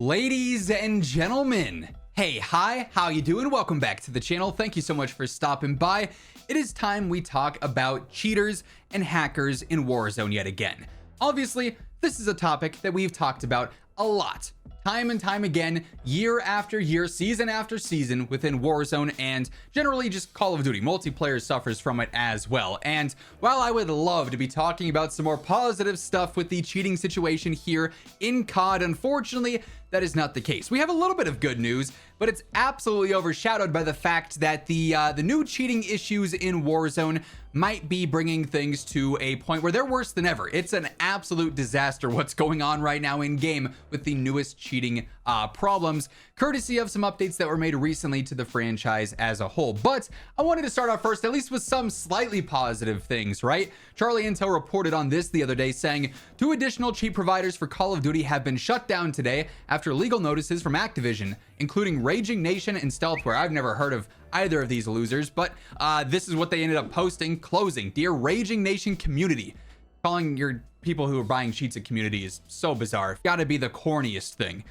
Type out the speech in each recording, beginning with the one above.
Ladies and gentlemen, hey, hi, how you doing? Welcome back to the channel. Thank you so much for stopping by. It is time we talk about cheaters and hackers in Warzone yet again. Obviously, this is a topic that we've talked about a lot, time and time again, year after year, season after season within Warzone, and generally just Call of Duty. Multiplayer suffers from it as well. And while I would love to be talking about some more positive stuff with the cheating situation here in COD, unfortunately, that is not the case. We have a little bit of good news, but it's absolutely overshadowed by the fact that the new cheating issues in Warzone might be bringing things to a point where they're worse than ever. It's an absolute disaster what's going on right now in game with the newest cheating problems, courtesy of some updates that were made recently to the franchise as a whole. But I wanted to start off first, at least with some slightly positive things, right? Charlie Intel reported on this the other day saying 2 additional cheat providers for Call of Duty have been shut down today after legal notices from Activision, including Raging Nation and Stealthware. I've never heard of either of these losers, but this is what they ended up posting. Closing. Dear Raging Nation community. Calling your people who are buying cheats at community is so bizarre. Gotta be the corniest thing.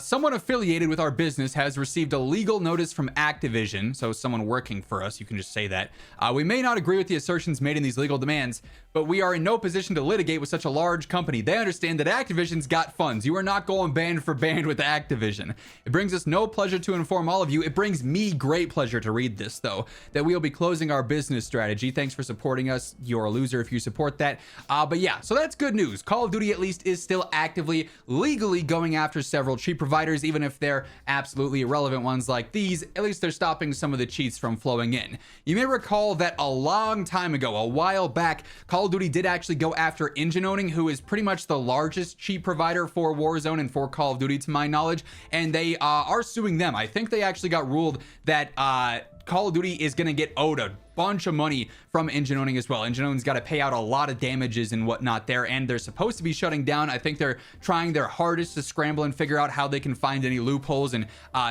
Someone affiliated with our business has received a legal notice from Activision, so someone working for us, you can just say that. We may not agree with the assertions made in these legal demands, but we are in no position to litigate with such a large company. They understand that Activision's got funds. You are not going band for band with Activision. It brings us no pleasure to inform all of you. It brings me great pleasure to read this, though, that we will be closing our business strategy. Thanks for supporting us. You're a loser if you support that. But yeah, so that's good news. Call of Duty at least is still actively, legally going after several cheat providers, even if they're absolutely irrelevant ones like these. At least they're stopping some of the cheats from flowing in. You may recall that a long time ago, a while back, Call of Duty did actually go after Engine Owning, who is pretty much the largest cheat provider for Warzone and for Call of Duty to my knowledge, and they are suing them. I think they actually got ruled that Call of Duty is going to get owed a bunch of money from Engine Owning as well. Engine Owning's got to pay out a lot of damages and whatnot there, and they're supposed to be shutting down. I think they're trying their hardest to scramble and figure out how they can find any loopholes and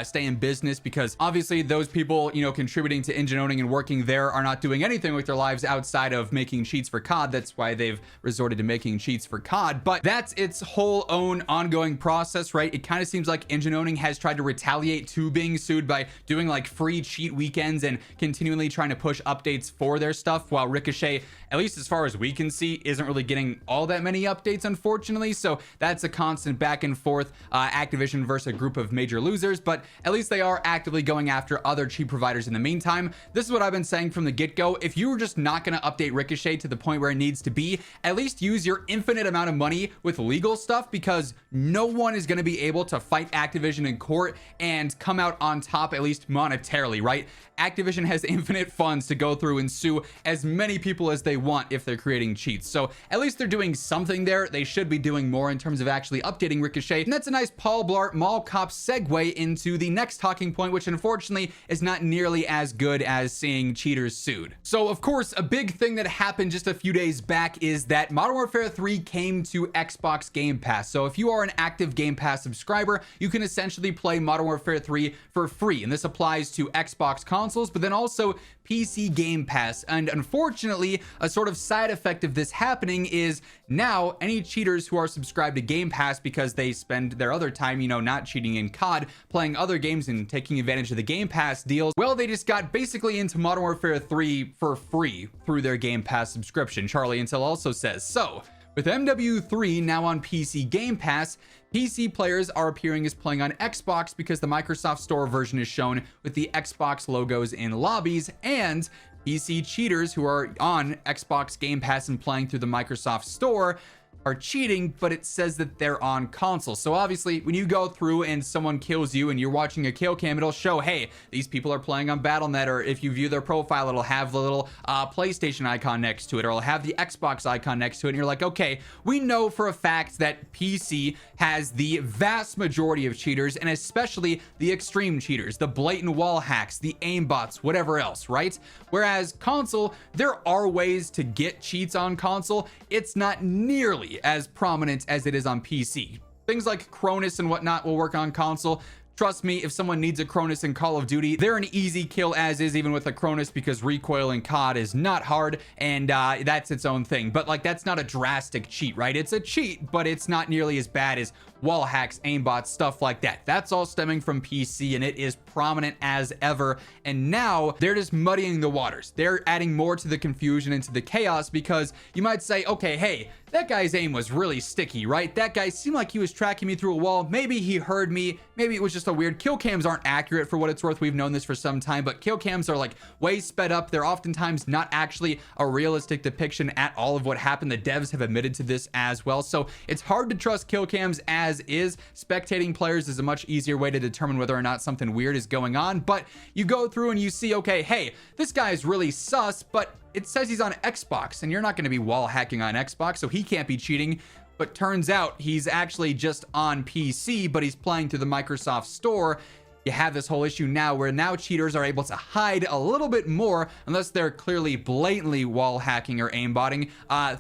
stay in business, because obviously those people, you know, contributing to Engine Owning and working there are not doing anything with their lives outside of making cheats for COD. That's why they've resorted to making cheats for COD, but that's its whole own ongoing process, right? It kind of seems like Engine Owning has tried to retaliate to being sued by doing like free cheat weekends and continually trying to push updates for their stuff, while Ricochet, at least as far as we can see, isn't really getting all that many updates, unfortunately. So that's a constant back and forth, Activision versus a group of major losers, but at least they are actively going after other cheat providers in the meantime. This is what I've been saying from the get-go. If you were just not going to update Ricochet to the point where it needs to be, at least use your infinite amount of money with legal stuff, because no one is going to be able to fight Activision in court and come out on top, at least monetarily, right? Activision has infinite funds to go through and sue as many people as they want if they're creating cheats. So at least they're doing something there. They should be doing more in terms of actually updating Ricochet. And that's a nice Paul Blart Mall Cop segue into the next talking point, which unfortunately is not nearly as good as seeing cheaters sued. So of course, a big thing that happened just a few days back is that Modern Warfare 3 came to Xbox Game Pass. So if you are an active Game Pass subscriber, you can essentially play Modern Warfare 3 for free. And this applies to Xbox consoles, but then also PC Game Pass. And unfortunately, a sort of side effect of this happening is now any cheaters who are subscribed to Game Pass because they spend their other time, you know, not cheating in COD, playing other games and taking advantage of the Game Pass deals, well, they just got basically into Modern Warfare 3 for free through their Game Pass subscription. Charlie Intel also says, so with MW3 now on PC Game Pass, PC players are appearing as playing on Xbox because the Microsoft Store version is shown with the Xbox logos in lobbies, and PC cheaters who are on Xbox Game Pass and playing through the Microsoft Store are cheating, but it says that they're on console. So obviously when you go through and someone kills you and you're watching a kill cam, it'll show, hey, these people are playing on Battle.net, or if you view their profile, it'll have the little PlayStation icon next to it, or it'll have the Xbox icon next to it, and you're like, okay, we know for a fact that PC has the vast majority of cheaters, and especially the extreme cheaters, the blatant wall hacks, the aimbots, whatever else, right? Whereas console, there are ways to get cheats on console. It's not nearly as prominent as it is on PC. Things like Cronus and whatnot will work on console. Trust me, if someone needs a Cronus in Call of Duty, they're an easy kill as is, even with a Cronus, because recoil in COD is not hard, and that's its own thing. But like, that's not a drastic cheat, right? It's a cheat, but it's not nearly as bad as wall hacks, aimbots, stuff like that. That's all stemming from PC, and it is prominent as ever. And now they're just muddying the waters. They're adding more to the confusion and to the chaos, because you might say, okay, hey, that guy's aim was really sticky, right? That guy seemed like he was tracking me through a wall. Maybe he heard me. Maybe it was just a weird. Kill cams aren't accurate for what it's worth. We've known this for some time, but kill cams are like way sped up. They're oftentimes not actually a realistic depiction at all of what happened. The devs have admitted to this as well. So it's hard to trust kill cams as is. Spectating players is a much easier way to determine whether or not something weird is going on. But you go through and you see, okay, hey, this guy is really sus, but it says he's on Xbox, and you're not going to be wall hacking on Xbox, so he can't be cheating. But turns out he's actually just on PC, but he's playing through the Microsoft Store. You have this whole issue now where now cheaters are able to hide a little bit more, unless they're clearly blatantly wall hacking or aimbotting,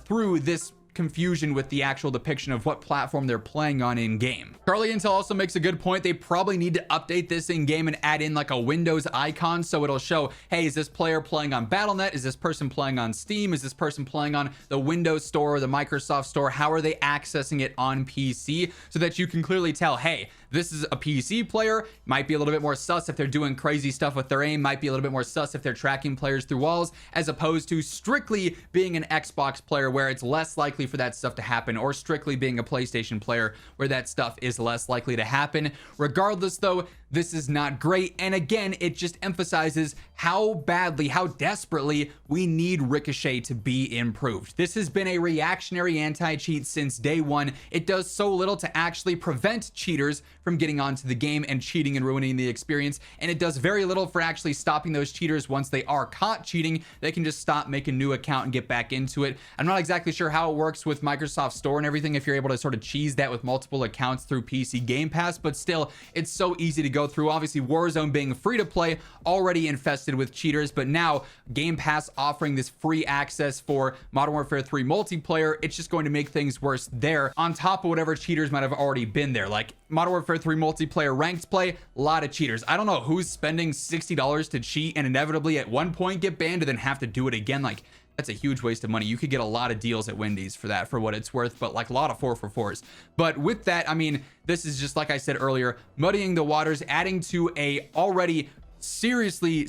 through this confusion with the actual depiction of what platform they're playing on in game. Charlie Intel also makes a good point. They probably need to update this in game and add in like a Windows icon, so it'll show, hey, is this player playing on Battle.net? Is this person playing on Steam? Is this person playing on the Windows Store or the Microsoft Store? How are they accessing it on PC? So that you can clearly tell, hey, this is a PC player. Might be a little bit more sus if they're doing crazy stuff with their aim. Might be a little bit more sus if they're tracking players through walls, as opposed to strictly being an Xbox player where it's less likely for that stuff to happen, or strictly being a PlayStation player where that stuff is less likely to happen. Regardless though, this is not great. And again, it just emphasizes how badly, how desperately we need Ricochet to be improved. This has been a reactionary anti-cheat since day one. It does so little to actually prevent cheaters from getting onto the game and cheating and ruining the experience. And it does very little for actually stopping those cheaters once they are caught cheating. They can just stop, make a new account, and get back into it. I'm not exactly sure how it works with Microsoft Store and everything, if you're able to sort of cheese that with multiple accounts through PC Game Pass, but still, it's so easy to go through. Obviously, Warzone being free to play, already infested with cheaters, but now Game Pass offering this free access for Modern Warfare 3 multiplayer, it's just going to make things worse there, on top of whatever cheaters might have already been there. Like Modern Warfare 3 multiplayer ranked play, a lot of cheaters. I don't know who's spending $60 to cheat and inevitably at one point get banned and then have to do it again. Like, that's a huge waste of money. You could get a lot of deals at Wendy's for that, for what it's worth, but like a lot of 4-for-4s. But with that, I mean, this is just, like I said earlier, muddying the waters, adding to a already seriously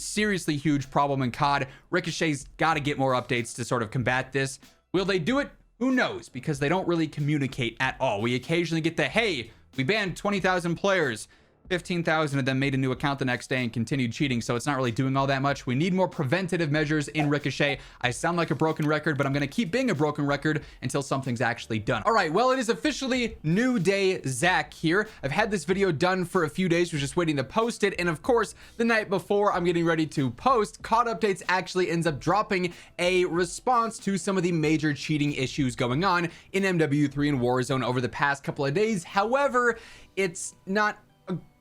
huge problem in COD. Ricochet's got to get more updates to sort of combat this. Will they do it? Who knows? Because they don't really communicate at all. We occasionally get the, hey, we banned 20,000 players. 15,000 of them made a new account the next day and continued cheating, so it's not really doing all that much. We need more preventative measures in Ricochet. I sound like a broken record, but I'm going to keep being a broken record until something's actually done. All right, well, it is officially New Day Zach here. I've had this video done for a few days, was just waiting to post it, and of course, the night before I'm getting ready to post, COD Updates actually ends up dropping a response to some of the major cheating issues going on in MW3 and Warzone over the past couple of days. However, it's not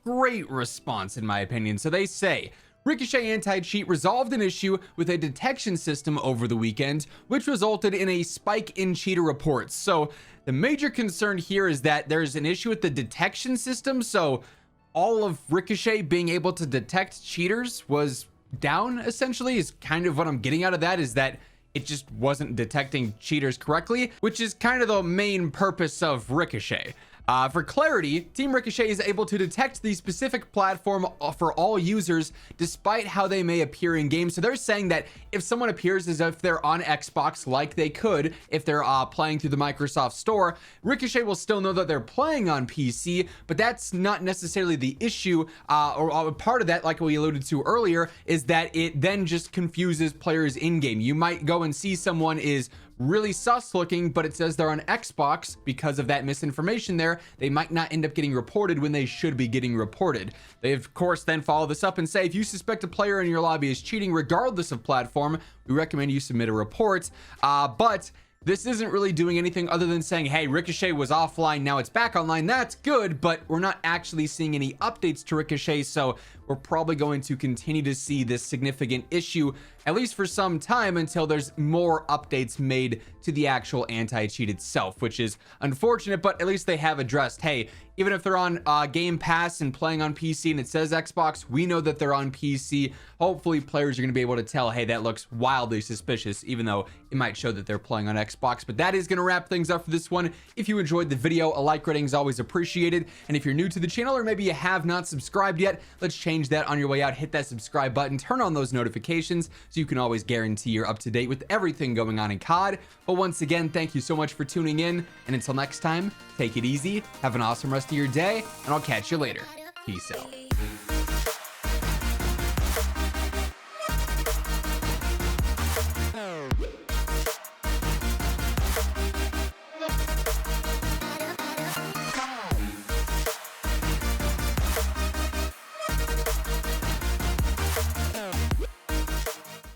great response in my opinion. So they say, Ricochet anti-cheat resolved an issue with a detection system over the weekend, which resulted in a spike in cheater reports. So the major concern here is that there's an issue with the detection system. So all of Ricochet being able to detect cheaters was down, essentially, is kind of what I'm getting out of that, is that it just wasn't detecting cheaters correctly, which is kind of the main purpose of Ricochet. For clarity, Team Ricochet is able to detect the specific platform for all users despite how they may appear in game. So they're saying that if someone appears as if they're on Xbox, like they could if they're playing through the Microsoft Store, Ricochet will still know that they're playing on PC, but that's not necessarily the issue. Or part of that, like we alluded to earlier, is that it then just confuses players in game. You might go and see someone is really sus looking, but it says they're on Xbox. Because of that misinformation there, they might not end up getting reported when they should be getting reported. They of course then follow this up and say, if you suspect a player in your lobby is cheating regardless of platform, we recommend you submit a report. But this isn't really doing anything other than saying, hey, Ricochet was offline, now it's back online. That's good, but we're not actually seeing any updates to Ricochet, so we're probably going to continue to see this significant issue, at least for some time, until there's more updates made to the actual anti-cheat itself, which is unfortunate, but at least they have addressed, hey, even if they're on Game Pass and playing on PC and it says Xbox, we know that they're on PC. Hopefully players are going to be able to tell, hey, that looks wildly suspicious, even though it might show that they're playing on Xbox. Xbox. But that is going to wrap things up for this one. If you enjoyed the video, a like rating is always appreciated. And if you're new to the channel, or maybe you have not subscribed yet, let's change that on your way out. Hit that subscribe button, turn on those notifications so you can always guarantee you're up to date with everything going on in COD. But once again, thank you so much for tuning in. And until next time, take it easy, have an awesome rest of your day, and I'll catch you later. Peace out.